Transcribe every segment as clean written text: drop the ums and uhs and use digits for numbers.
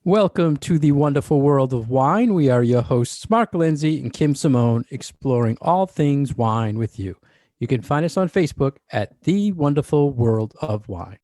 Welcome to the wonderful world of wine. We are your hosts, Mark Lindsay and Kim Simone, exploring all things wine with you. You can find us on Facebook at The Wonderful World of Wine.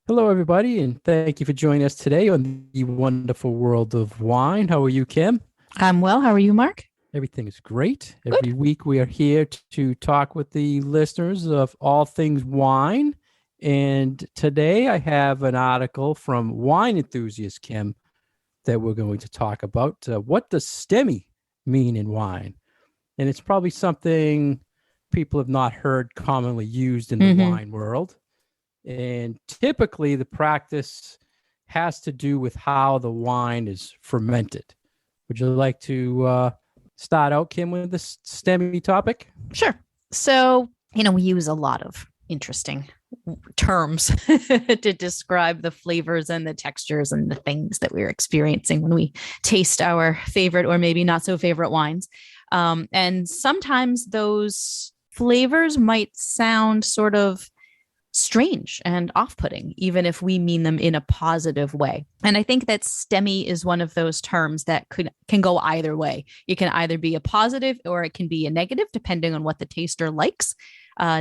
Hello, everybody, and thank you for joining us today on The Wonderful World of Wine. How are you, Kim? I'm well. How are you, Mark? Everything is great. Good. Every week we are here to talk with the listeners of all things wine. And today I have an article from Wine Enthusiast, Kim, that we're going to talk about. What does Stemmy mean in wine? And it's probably something people have not heard commonly used in the wine world. And typically the practice has to do with how the wine is fermented. Would you like to start out, Kim, with this Stemmy topic? Sure. So, we use a lot of interesting terms to describe the flavors and the textures and the things that we're experiencing when we taste our favorite or maybe not so favorite wines. And sometimes those flavors might sound sort of strange and off-putting, even if we mean them in a positive way. And I think that Stemmy is one of those terms that can go either way. It can either be a positive or it can be a negative, depending on what the taster likes,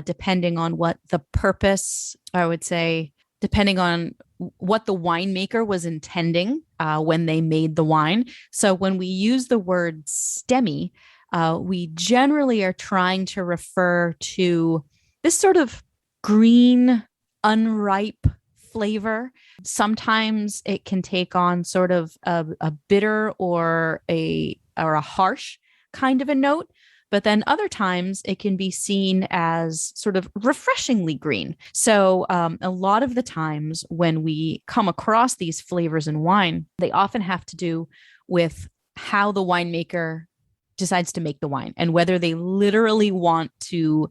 depending on what the purpose, I would say, depending on what the winemaker was intending when they made the wine. So when we use the word Stemmy, we generally are trying to refer to this sort of green, unripe flavor. Sometimes it can take on sort of a bitter or a harsh kind of a note, but then other times it can be seen as sort of refreshingly green. So a lot of the times when we come across these flavors in wine, they often have to do with how the winemaker decides to make the wine and whether they literally want to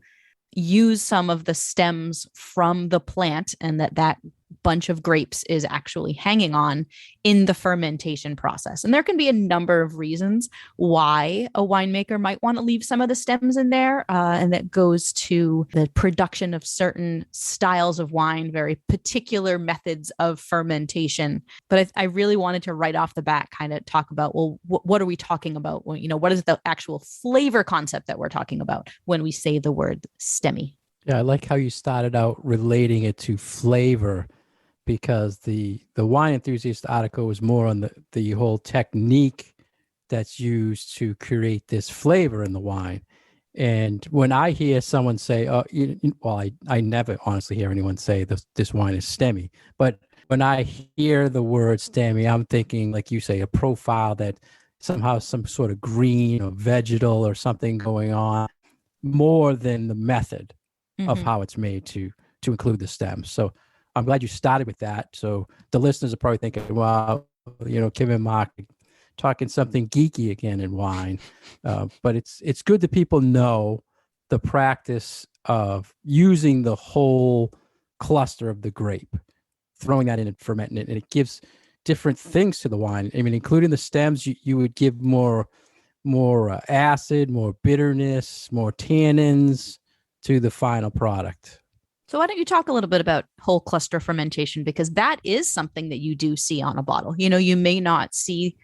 use some of the stems from the plant and that bunch of grapes is actually hanging on in the fermentation process. And there can be a number of reasons why a winemaker might want to leave some of the stems in there. And that goes to the production of certain styles of wine, very particular methods of fermentation. But I really wanted to right off the bat kind of talk about, well, what are we talking about? Well, what is the actual flavor concept that we're talking about when we say the word Stemmy? Yeah, I like how you started out relating it to flavor, because the Wine Enthusiast article was more on the whole technique that's used to create this flavor in the wine. And when I hear someone say, I never honestly hear anyone say this wine is Stemmy, but when I hear the word Stemmy, I'm thinking, like you say, a profile that somehow some sort of green or vegetal or something going on, more than the method of how it's made to include the stems. So I'm glad you started with that. So the listeners are probably thinking, wow, Kim and Mark talking something geeky again in wine. But it's good that people know the practice of using the whole cluster of the grape, throwing that in and fermenting it. And it gives different things to the wine. I mean, including the stems, you would give more acid, more bitterness, more tannins to the final product. So why don't you talk a little bit about whole cluster fermentation, because that is something that you do see on a bottle. You may not see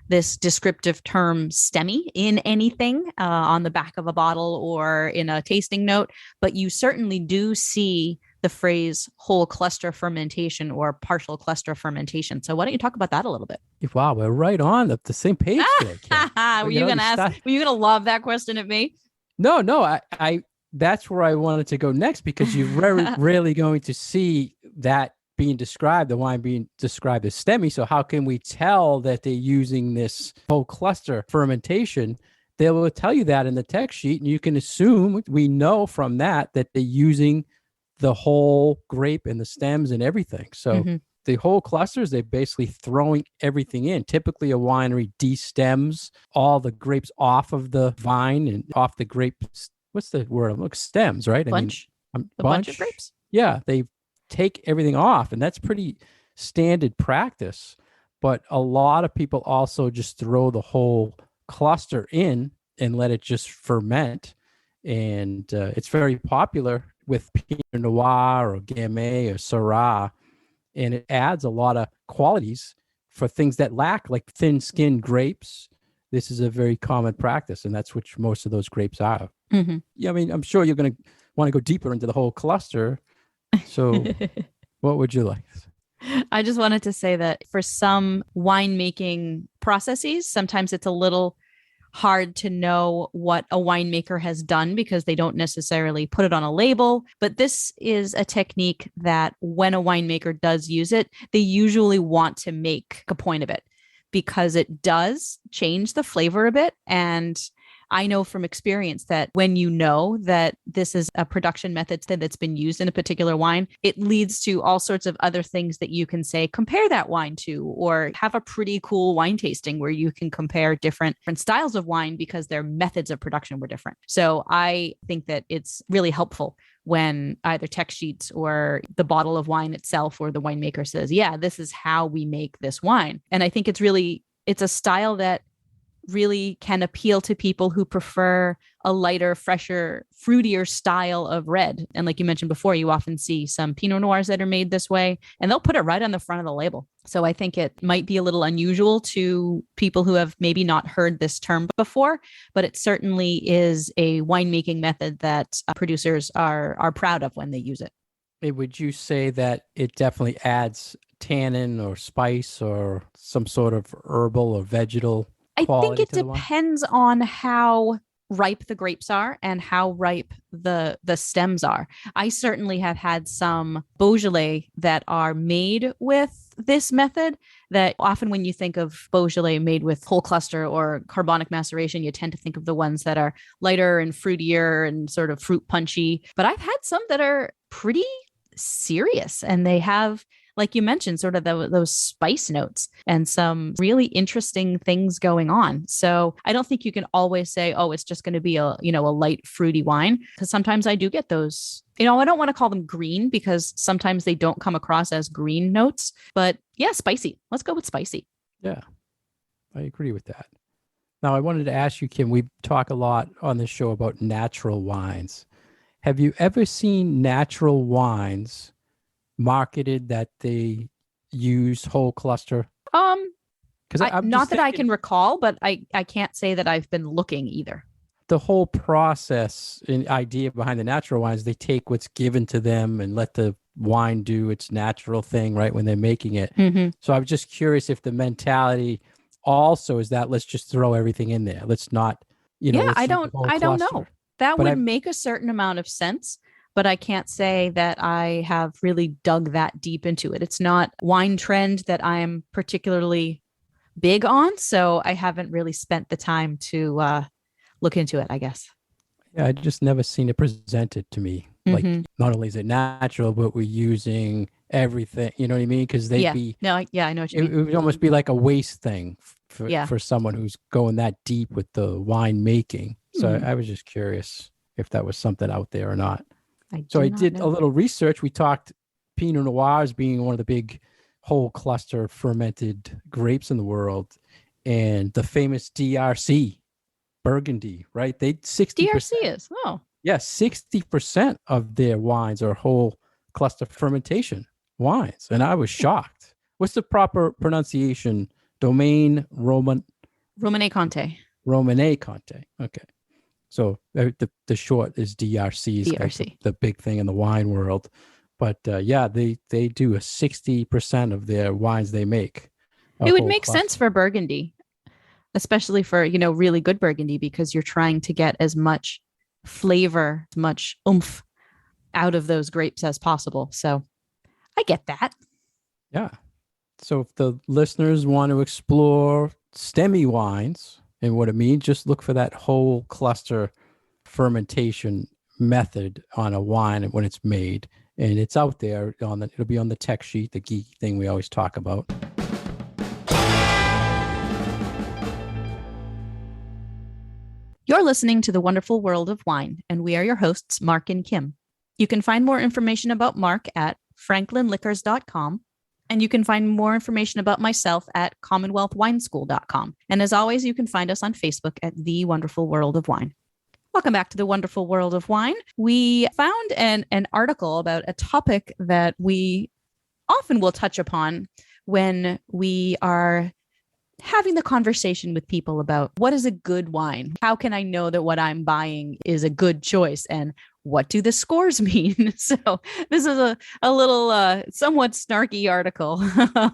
this descriptive term Stemmy in anything on the back of a bottle or in a tasting note, but you certainly do see the phrase whole cluster fermentation or partial cluster fermentation. So why don't you talk about that a little bit? Wow, we're right on the same page today. Were you going to lob that question at me? No, I that's where I wanted to go next, because you're very rarely going to see that being described, the wine being described as Stemmy. So how can we tell that they're using this whole cluster fermentation? They will tell you that in the text sheet, and you can assume, we know from that they're using the whole grape and the stems and everything. So the whole clusters, they're basically throwing everything in. Typically a winery de-stems all the grapes off of the vine and off the grapes. What's the word? Look, stems, right? Bunch. I mean, bunch of grapes. Yeah, they take everything off, and that's pretty standard practice. But a lot of people also just throw the whole cluster in and let it just ferment. And it's very popular with Pinot Noir or Gamay or Syrah. And it adds a lot of qualities for things that lack, like thin-skinned grapes. This is a very common practice, and that's what most of those grapes are. Mm-hmm. Yeah, I mean, I'm sure you're going to want to go deeper into the whole cluster. So what would you like? I just wanted to say that for some winemaking processes, sometimes it's a little hard to know what a winemaker has done because they don't necessarily put it on a label. But this is a technique that when a winemaker does use it, they usually want to make a point of it because it does change the flavor a bit. And I know from experience that when you know that this is a production method that's been used in a particular wine, it leads to all sorts of other things that you can say, compare that wine to, or have a pretty cool wine tasting where you can compare different styles of wine because their methods of production were different. So I think that it's really helpful when either text sheets or the bottle of wine itself or the winemaker says, yeah, this is how we make this wine. And I think it's a style that really can appeal to people who prefer a lighter, fresher, fruitier style of red. And like you mentioned before, you often see some Pinot Noirs that are made this way, and they'll put it right on the front of the label. So I think it might be a little unusual to people who have maybe not heard this term before, but it certainly is a winemaking method that producers are proud of when they use it. Would you say that it definitely adds tannin or spice or some sort of herbal or vegetal I think it to the wine? depends on how ripe the grapes are and how ripe the stems are. I certainly have had some Beaujolais that are made with this method that often when you think of Beaujolais made with whole cluster or carbonic maceration, you tend to think of the ones that are lighter and fruitier and sort of fruit punchy. But I've had some that are pretty serious and they have, like you mentioned, sort of those spice notes and some really interesting things going on. So I don't think you can always say, oh, it's just going to be a light fruity wine, because sometimes I do get those, I don't want to call them green because sometimes they don't come across as green notes, but yeah, spicy. Let's go with spicy. Yeah, I agree with that. Now I wanted to ask you, Kim, we talk a lot on this show about natural wines. Have you ever seen natural wines marketed that they use whole cluster? Because not that I can recall, but I can't say that I've been looking either. The whole process and idea behind the natural wines, they take what's given to them and let the wine do its natural thing right when they're making it. Mm-hmm. So I'm just curious if the mentality also is that let's just throw everything in there. Let's not, I don't know. That would make a certain amount of sense, but I can't say that I have really dug that deep into it. It's not wine trend that I'm particularly big on, so I haven't really spent the time to look into it, I guess. Yeah, I just never seen it presented to me. Mm-hmm. Like, not only is it natural, but we're using everything, you know what I mean? Because I know what you mean. It would almost be like a waste thing for someone who's going that deep with the wine making. So I was just curious if that was something out there or not. I did a little research. We talked Pinot Noirs being one of the big whole cluster fermented grapes in the world, and the famous DRC, Burgundy, right? 60% DRC is 60% of their wines are whole cluster fermentation wines, and I was shocked. What's the proper pronunciation? Domaine Romanée Conti. Romanée Conti. Okay. So the short is DRC. DRC. The big thing in the wine world. But they do a 60% of their wines they make. It would make sense for Burgundy, especially for, really good Burgundy, because you're trying to get as much flavor, as much oomph out of those grapes as possible. So I get that. Yeah. So if the listeners want to explore Stemmy wines and what it means, just look for that whole cluster fermentation method on a wine when it's made. And it's out there it'll be on the tech sheet, the geeky thing we always talk about. You're listening to The Wonderful World of Wine, and we are your hosts, Mark and Kim. You can find more information about Mark at franklinliquors.com And you can find more information about myself at commonwealthwineschool.com. And as always, you can find us on Facebook at The Wonderful World of Wine. Welcome back to The Wonderful World of Wine. We found an article about a topic that we often will touch upon when we are having the conversation with people about what is a good wine? How can I know that what I'm buying is a good choice? And what do the scores mean? So this is a little somewhat snarky article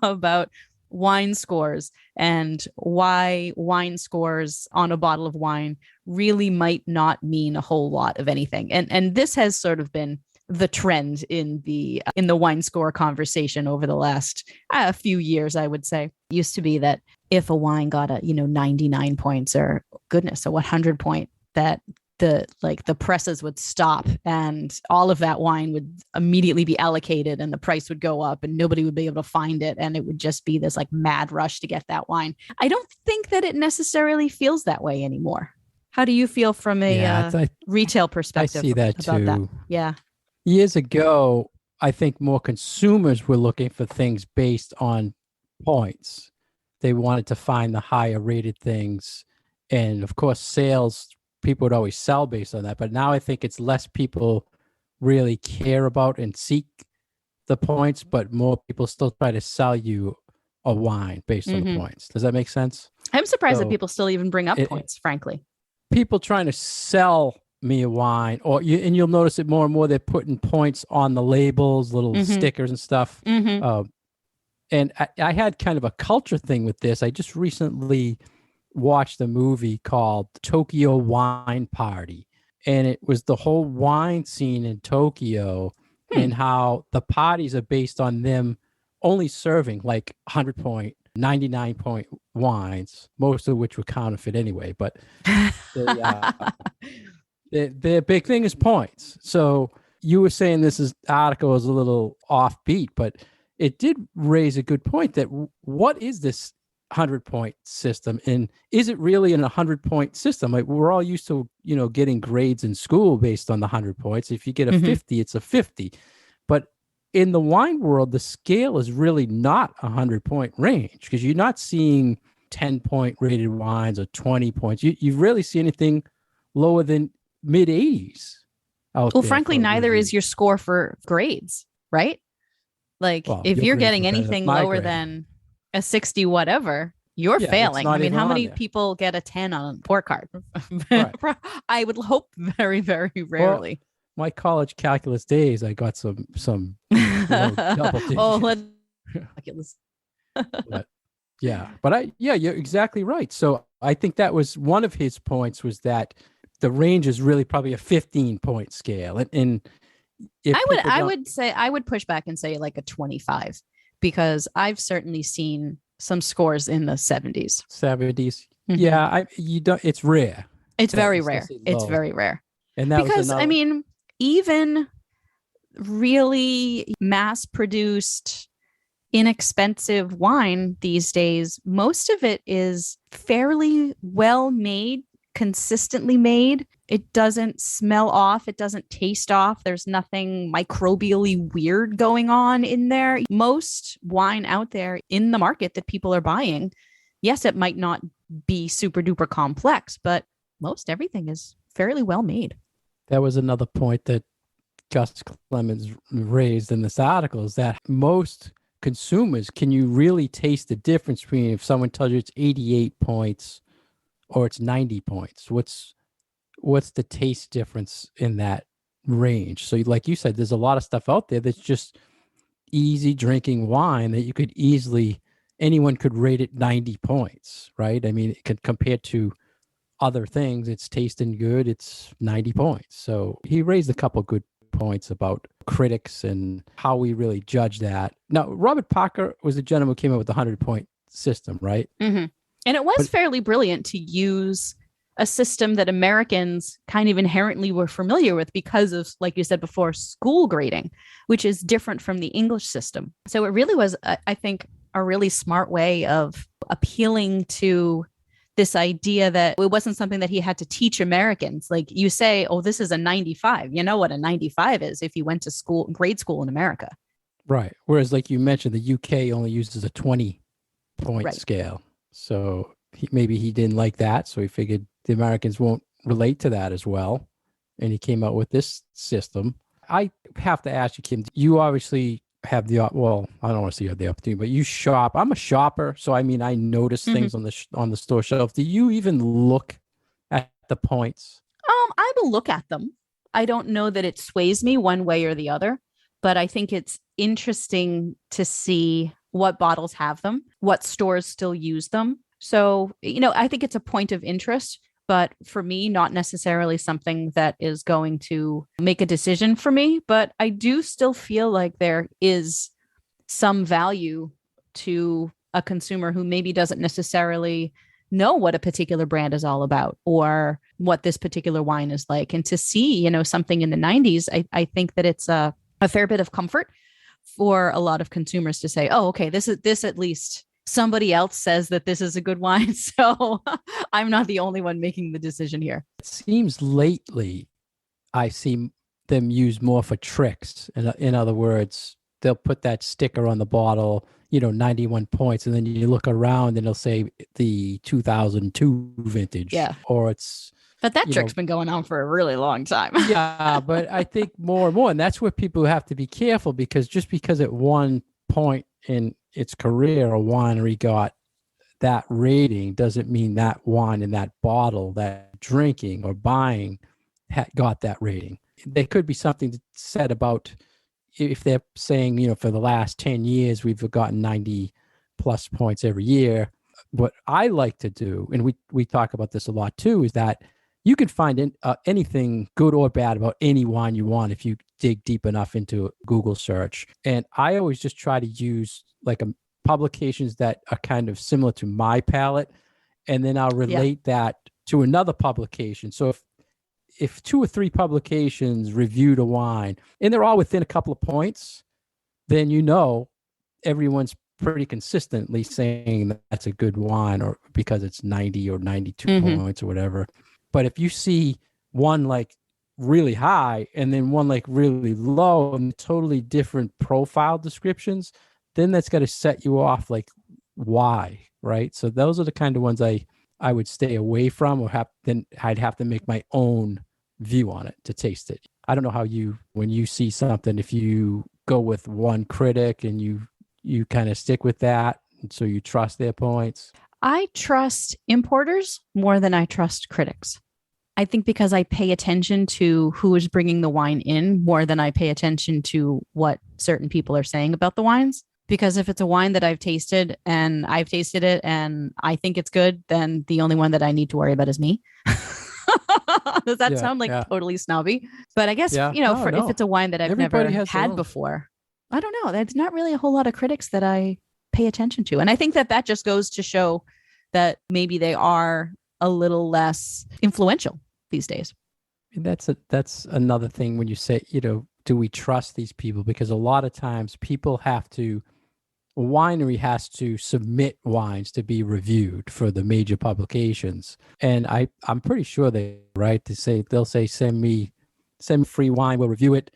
about wine scores and why wine scores on a bottle of wine really might not mean a whole lot of anything. And this has sort of been the trend in the wine score conversation over the last few years, I would say. It used to be that if a wine got a 99 points or goodness, a 100 point, that the presses would stop and all of that wine would immediately be allocated and the price would go up and nobody would be able to find it. And it would just be this like mad rush to get that wine. I don't think that it necessarily feels that way anymore. How do you feel from a retail perspective? I see that about too. That? Yeah. Years ago, I think more consumers were looking for things based on points. They wanted to find the higher rated things. And of course, sales, people would always sell based on that. But now I think it's less people really care about and seek the points, but more people still try to sell you a wine based on the points. Does that make sense? I'm surprised that people still even bring up points, frankly. People trying to sell me a wine, and you'll notice it more and more. They're putting points on the labels, little stickers and stuff. And I had kind of a culture thing with this. I just recently watched a movie called Tokyo Wine Party, and it was the whole wine scene in Tokyo and how the parties are based on them only serving like 100 point, 99 point wines, most of which were counterfeit anyway. But their big thing is points. So you were saying this article is a little offbeat, but it did raise a good point that what is this 100-point system, and is it really an 100-point system? Like, we're all used to getting grades in school based on the 100 points. If you get a 50, it's a 50. But in the wine world, the scale is really not a 100-point range, because you're not seeing 10-point rated wines or 20 points. You rarely see anything lower than mid 80s. Well, frankly, neither is your score for grades, right? Like, if you're getting anything lower than a 60 whatever, you're failing. I mean, how many people get a 10 on a report card? Right. I would hope very, very rarely. Well, my college calculus days, I got some double digits. Let's calculus. But you're exactly right. So I think that was one of his points, was that the range is really probably a 15-point scale. And I would push back and say like a 25, because I've certainly seen some scores in the 70s. 70s. Yeah, it's rare. It's very rare. It's very rare. And that because I mean, even really mass-produced, inexpensive wine these days, most of it is fairly well made, consistently made. It doesn't smell off. It doesn't taste off. There's nothing microbially weird going on in there. Most wine out there in the market that people are buying, yes, it might not be super duper complex, but most everything is fairly well made. That was another point that Gus Clemens raised in this article, is that most consumers, can you really taste the difference between if someone tells you it's 88 points or it's 90 points? What's the taste difference in that range? So like you said, there's a lot of stuff out there that's just easy drinking wine that you could anyone could rate it 90 points, right? I mean, it could, compared to other things, it's tasting good, it's 90 points. So he raised a couple good points about critics and how we really judge that. Now, Robert Parker was the gentleman who came up with the 100-point system, right? And it was fairly brilliant to use a system that Americans kind of inherently were familiar with because of, like you said before, school grading, which is different from the English system. So it really was, I think, a really smart way of appealing to this idea that it wasn't something that he had to teach Americans. Like, you say, oh, this is a 95. You know what a 95 is if you went to grade school in America. Right. Whereas, like you mentioned, the UK only uses a 20-point Right. scale. So maybe he didn't like that. So he figured the Americans won't relate to that as well. And he came out with this system. I have to ask you, Kim, you obviously have well, I don't want to say you have the opportunity, but you shop. I'm a shopper. So, I mean, I notice Mhm. things on the store shelf. Do you even look at the points? I will look at them. I don't know that it sways me one way or the other, but I think it's interesting to see what bottles have them, what stores still use them. So, I think it's a point of interest, but for me, not necessarily something that is going to make a decision for me. But I do still feel like there is some value to a consumer who maybe doesn't necessarily know what a particular brand is all about or what this particular wine is like. And to see, something in the 90s, I think that it's a fair bit of comfort for a lot of consumers to say, oh, okay, this at least somebody else says that this is a good wine. So I'm not the only one making the decision here. It seems lately I see them use more for tricks. In other words, they'll put that sticker on the bottle, 91 points, and then you look around and they'll say the 2002 vintage, Yeah. or it's, But that you know, trick's been going on for a really long time. yeah, but I think more and more, and that's where people have to be careful because just because at one point in its career, a winery got that rating doesn't mean that wine in that bottle that drinking or buying got that rating. There could be something said about if they're saying, for the last 10 years, we've gotten 90 plus points every year. What I like to do, and we talk about this a lot too, is that you can find anything good or bad about any wine you want if you dig deep enough into a Google search. And I always just try to use like publications that are kind of similar to my palate, and then I'll Yeah. relate that to another publication. So if two or three publications reviewed a wine and they're all within a couple of points, then everyone's pretty consistently saying that that's a good wine or because it's 90 or 92 Mm-hmm. points or whatever. But if you see one like really high and then one like really low and totally different profile descriptions, then that's got to set you off like why, right? So those are the kind of ones I would stay away from, or then I'd have to make my own view on it to taste it. I don't know how when you see something, if you go with one critic and you kind of stick with that, and so you trust their points. I trust importers more than I trust critics. I think because I pay attention to who is bringing the wine in more than I pay attention to what certain people are saying about the wines. Because if it's a wine that I've tasted it and I think it's good, then the only one that I need to worry about is me. Does that Yeah, sound like yeah, totally snobby? But I guess, yeah. No, if no. it's a wine that I've Everybody never has their had own. before, I don't know. There's not really a whole lot of critics that I pay attention to. And I think that just goes to show that maybe they are a little less influential these days. And that's another thing when you say, do we trust these people? Because a lot of times a winery has to submit wines to be reviewed for the major publications. And I'm pretty sure they'll say, send me free wine, we'll review it.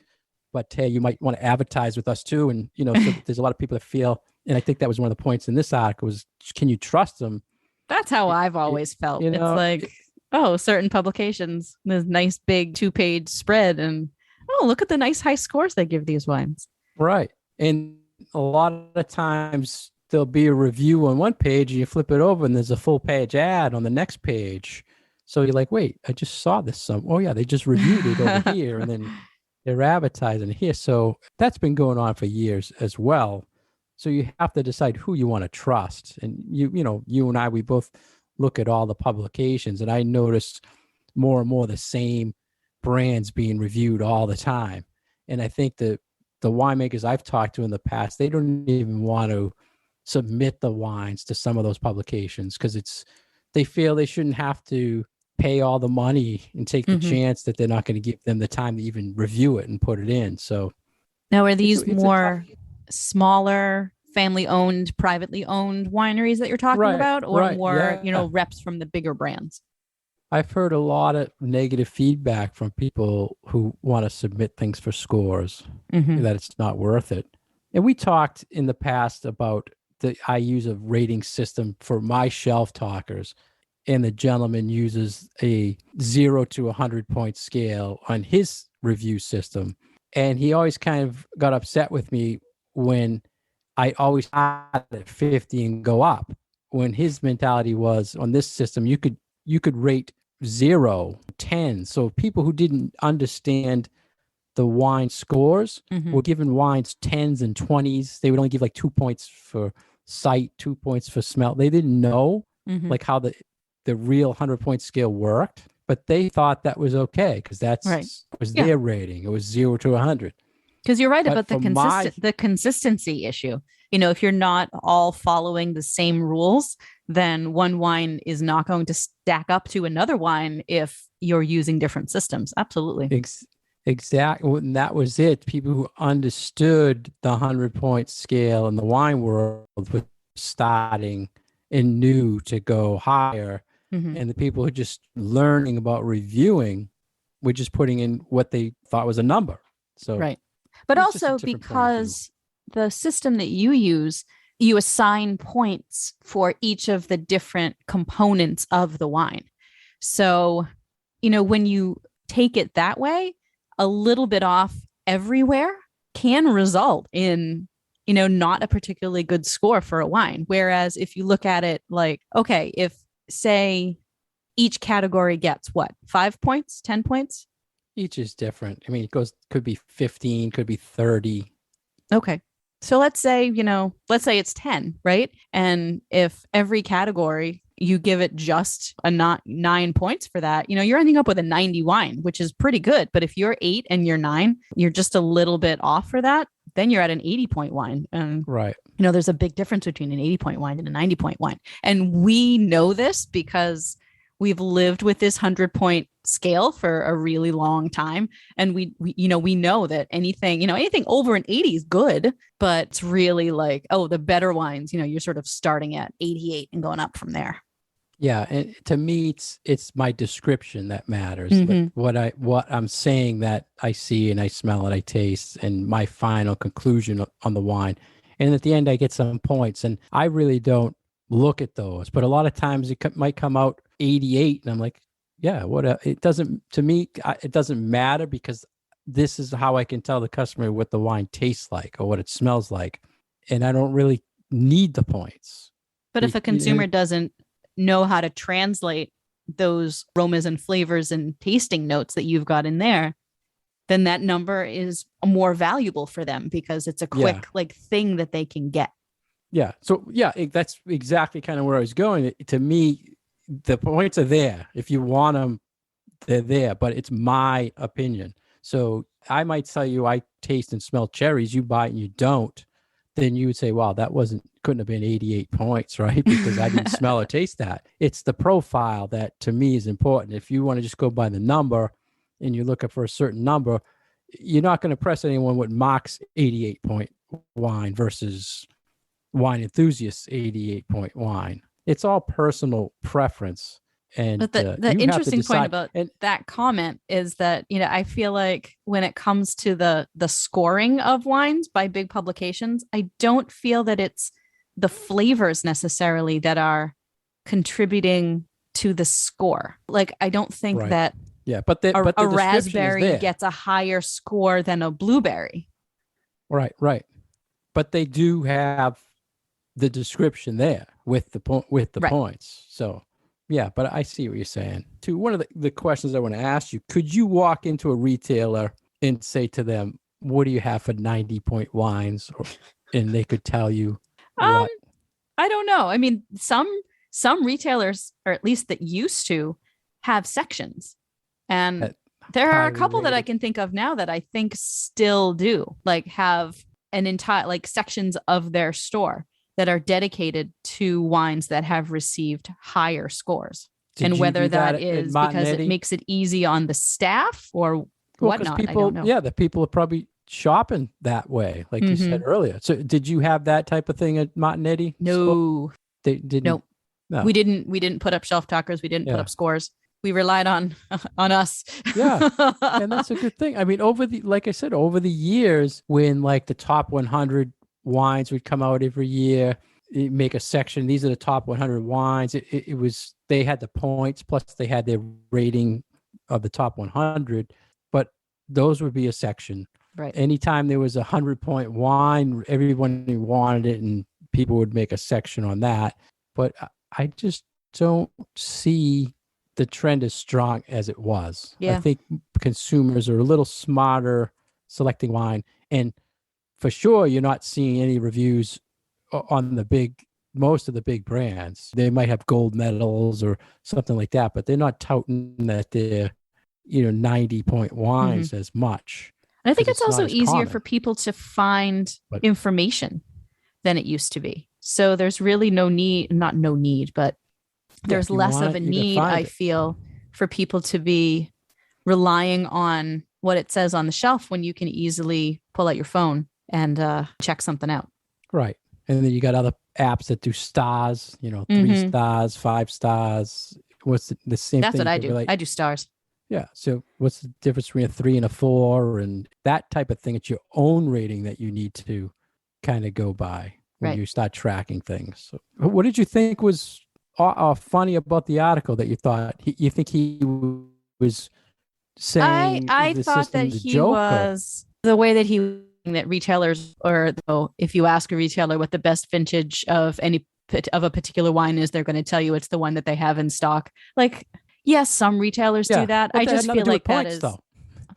But hey, you might want to advertise with us too. And, so there's a lot of people that feel, and I think that was one of the points in this article was, can you trust them? That's how I've It- always felt. you It's know, like, oh, certain publications, this nice big 2-page spread, and oh, look at the nice high scores they give these wines. right. And a lot of times there'll be a review on one page and you flip it over and there's a full page ad on the next page. So you're like, wait, I just saw this. Oh yeah, they just reviewed it over here and then they're advertising here. So that's been going on for years as well. So you have to decide who you want to trust. And you and I, we both look at all the publications and I notice more and more the same brands being reviewed all the time. And I think that the winemakers I've talked to in the past, they don't even want to submit the wines to some of those publications because they feel they shouldn't have to pay all the money and take the chance that they're not going to give them the time to even review it and put it in. So now, are these it's more smaller, family owned, privately owned wineries that you're talking about, or more, yeah. reps from the bigger brands? I've heard a lot of negative feedback from people who want to submit things for scores, that it's not worth it. And we talked in the past about I use a rating system for my shelf talkers, and the gentleman uses a 0 to 100 point scale on his review system. And he always kind of got upset with me when I always had at 50 and go up. When his mentality was on this system, you could rate 0, 10. So people who didn't understand the wine scores were given wines 10s and 20s. They would only give like 2 points for sight, 2 points for smell. They didn't know like how the real 100-point scale worked, but they thought that was okay because was their rating. It was 0 to 100. Because you're right about the consistency issue. If you're not all following the same rules, then one wine is not going to stack up to another wine if you're using different systems. Absolutely. Exactly. And that was it. People who understood the 100-point scale in the wine world were starting and knew to go higher. And the people who are just learning about reviewing were just putting in what they thought was a number. So right. But also because the system that you use, you assign points for each of the different components of the wine. So, when you take it that way, a little bit off everywhere can result in, not a particularly good score for a wine. Whereas if you look at it like, okay, if say each category gets what, 5 points, 10 points? Each is different. I mean, could be 15, could be 30. Okay. So let's say it's 10, right? And if every category you give it just a 9 points for that, you're ending up with a 90 wine, which is pretty good. But if you're 8 and you're 9, you're just a little bit off for that, then you're at an 80-point wine. And right. There's a big difference between an 80-point wine and a 90-point wine. And we know this because we've lived with this 100-point scale for a really long time. And we know that anything over an 80 is good, but it's really like, the better wines, you're sort of starting at 88 and going up from there. Yeah. And to me, it's my description that matters. Like what I'm saying that I see and I smell and I taste and my final conclusion on the wine. And at the end, I get some points and I really don't look at those, but a lot of times it might come out 88 and I'm like, yeah, it doesn't, to me, it doesn't matter because this is how I can tell the customer what the wine tastes like or what it smells like. And I don't really need the points. But if a consumer doesn't know how to translate those aromas and flavors and tasting notes that you've got in there, then that number is more valuable for them because it's a quick thing that they can get. Yeah. So that's exactly kind of where I was going. To me, the points are there. If you want them, they're there, but it's my opinion. So I might tell you, I taste and smell cherries, you buy it and you don't. Then you would say, wow, couldn't have been 88 points, right? Because I didn't smell or taste that. It's the profile that to me is important. If you want to just go by the number and you're looking for a certain number, you're not going to press anyone with Mark's 88-point wine versus Wine Enthusiast's 88-point wine. It's all personal preference. And but the interesting point about that comment is that, I feel like when it comes to the scoring of wines by big publications, I don't feel that it's the flavors necessarily that are contributing to the score. Like, I don't think that but the raspberry gets a higher score than a blueberry. Right. But they do have the description there with the points. So, yeah, but I see what you're saying. Too, one of the questions I want to ask you, could you walk into a retailer and say to them, what do you have for 90-point wines? And they could tell you what? I don't know. I mean, some retailers, or at least that used to, have sections. And there are a couple that I can think of now that I think still do, like have an entire, like sections of their store that are dedicated to wines that have received higher scores. And whether that is because it makes it easy on the staff or whatnot, people, I don't know. Yeah, the people are probably shopping that way, like you said earlier. So did you have that type of thing at Martinetti? No. They didn't. Nope. No. We didn't put up shelf talkers. We didn't put up scores. We relied on us. Yeah. And that's a good thing. I mean, over the years, when like the top 100 wines would come out every year. You make a section. These are the top 100 wines. It was, they had the points, plus they had their rating of the top 100, but those would be a section. Right. Anytime there was 100-point wine, everyone wanted it, and people would make a section on that. But I just don't see the trend as strong as it was. Yeah. I think consumers are a little smarter selecting wine, and for sure, you're not seeing any reviews on most of the big brands. They might have gold medals or something like that, but they're not touting that they're 90-point wines as much. And I think it's not also as easier common. for people to find But- information than it used to be. So there's really not no need, but there's if you less want of a it, you can need, find I it. feel, for people to be relying on what it says on the shelf when you can easily pull out your phone and check something out. Right. And then you got other apps that do stars, 3 Mhm. stars, 5 stars. What's the same That's thing? what I You could do. be like, I do stars. yeah. So what's the difference between a 3 and a 4 and that type of thing? It's your own rating that you need to kind of go by when Right. you start tracking things. So what did you think was funny about the article that you thought you think he was saying? I the thought that system's a he joke, or- was the way that that retailers, or though, if you ask a retailer what the best vintage of a particular wine is, they're going to tell you it's the one that they have in stock. Like, yes, some retailers Yeah, do that. but I that had just nothing feel to do like with that points, is though.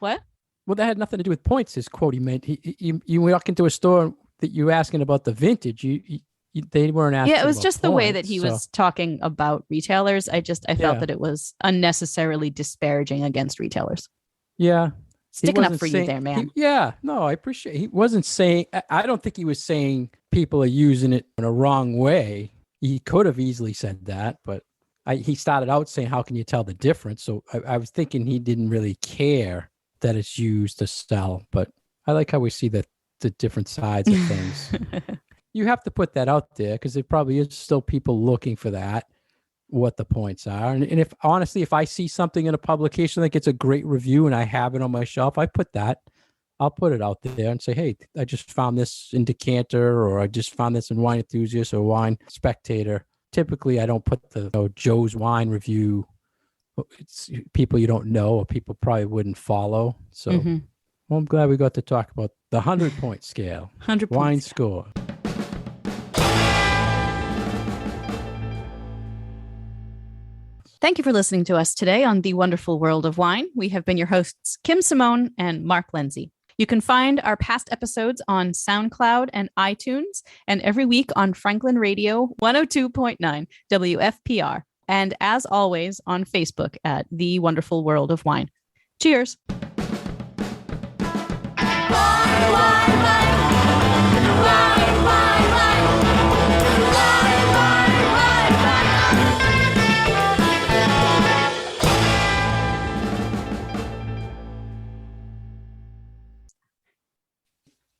what? Well, that had nothing to do with points. His quote he meant. You walk into a store that you asking about the vintage. They weren't asking. Yeah, it was about just the way that points, he so- was talking about retailers. I felt Yeah. that it was unnecessarily disparaging against retailers. Yeah, he Sticking up wasn't for you saying- there, man. No, I appreciate. He wasn't saying. I don't think he was saying people are using it in a wrong way. He could have easily said that, but he started out saying, "How can you tell the difference?" So I was thinking he didn't really care that it's used to sell. But I like how we see the different sides of things. You have to put that out there because there probably is still people looking for that, what the points are. And if honestly, if I see something in a publication that gets a great review and I have it on my shelf, I'll put it out there and say, hey, I just found this in Decanter, or I just found this in Wine Enthusiast or Wine Spectator. Typically, I don't put the Joe's Wine Review. It's people you don't know or people probably wouldn't follow. So Mhm. well, I'm glad we got to talk about the 100-point scale. 100 Wine points. score. Thank you for listening to us today on The Wonderful World of Wine. We have been your hosts, Kim Simone and Mark Lindsay. You can find our past episodes on SoundCloud and iTunes, and every week on Franklin Radio 102.9 WFPR. And as always, on Facebook at The Wonderful World of Wine. Cheers. Wine, wine, wine.